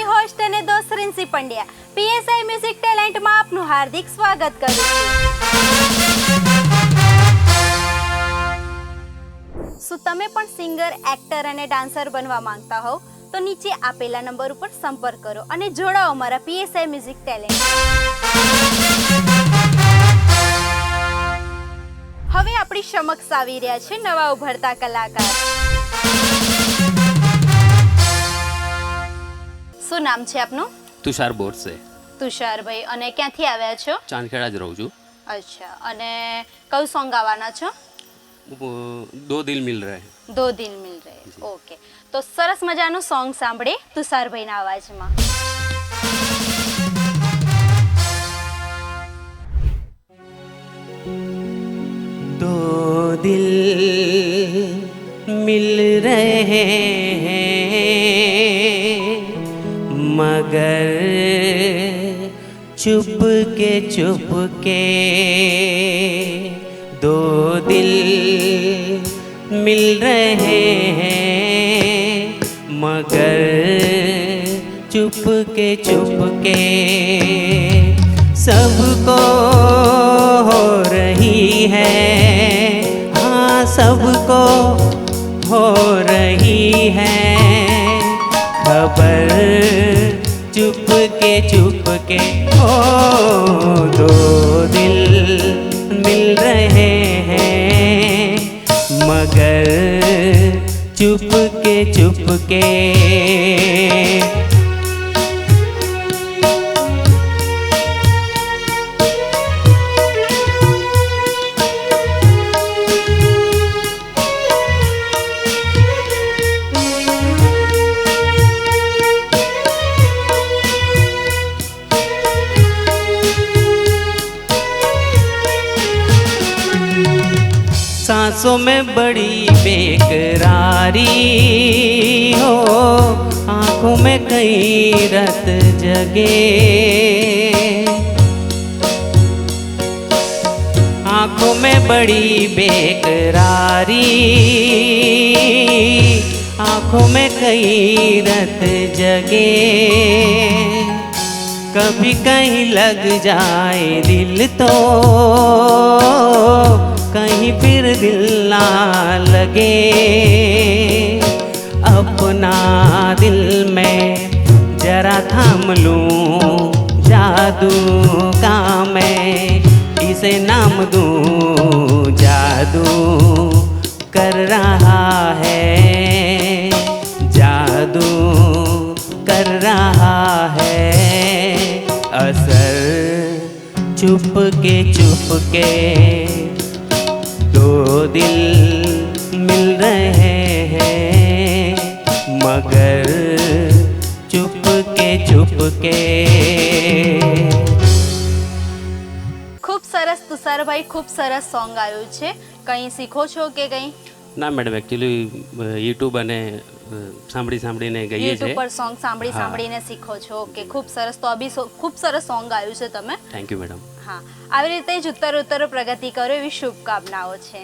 Host અને દોસ્ત રિન્સી Pandya PSI music ટેલેન્ટમાં આપનું હાર્દિક સ્વાગત કરું છું। શું તમે પણ સિંગર, એક્ટર અને ડાન્સર બનવા માંગતા હો તો નીચે આપેલા નંબર ઉપર સંપર્ક કરો અને જોડાઓ અમારા પીએસઆઈ મ્યુઝિક ટેલેન્ટ। હવે આપણી સમક્ષ આવી રહ્યા છે નવા ઉભરતા કલાકાર। શું નામ છે આપનું? तुषार बोरसे। તુષારભાઈ, અને ક્યાંથી આવ્યા છો? चांदखेड़ा ज रहूं छुं। અચ્છા, અને કયું સોંગ ગાવાના છો? दो दिल मिल रहे हैं। દો દિલ મિલ રહે। ઓકે, તો સરસ મજાનું સોંગ સાંભળે તુષારભાઈના અવાજમાં। दो दिल मिल रहे हैं मगर चुप के दो दिल मिल रहे हैं मगर चुप के सबको हो रही है, हाँ सबको हो रही है खबर चुप के ओ दो दिल मिल रहे हैं मगर चुप के सांसों में बड़ी बेकरारी हो, आंखों में कई रत जगे, आंखों में बड़ी बेकरारी, आंखों में कई रत जगे, कभी कहीं लग जाए दिल तो कहीं फिर दिल ना लगे, अपना दिल में जरा थाम लूं जादू का मैं इसे नाम दूं जादू कर रहा है, जादू कर रहा है असर चुप के दो दिल मिल रहे हैं मगर चुप के ખૂબ સરસ તુષારભાઈ, ખૂબ સરસ સોંગ આવ્યું છે। કંઈ શીખો છો કે કંઈ? ના મેડમ, એકચ્યુઅલી યુટ્યુબ અને સાંભળીને ગઈએ યુટ્યુબ છે। પર સોંગ સાંભળીને શીખો છો। ઓકે, ખૂબ સરસ। તો અભી ખૂબ સરસ સોંગ ગાયું છે તમે। Thank you madam. હા, આવી રીતે જ ઉત્તરોત્તર પ્રગતિ કરો એવી શુભકામનાઓ છે।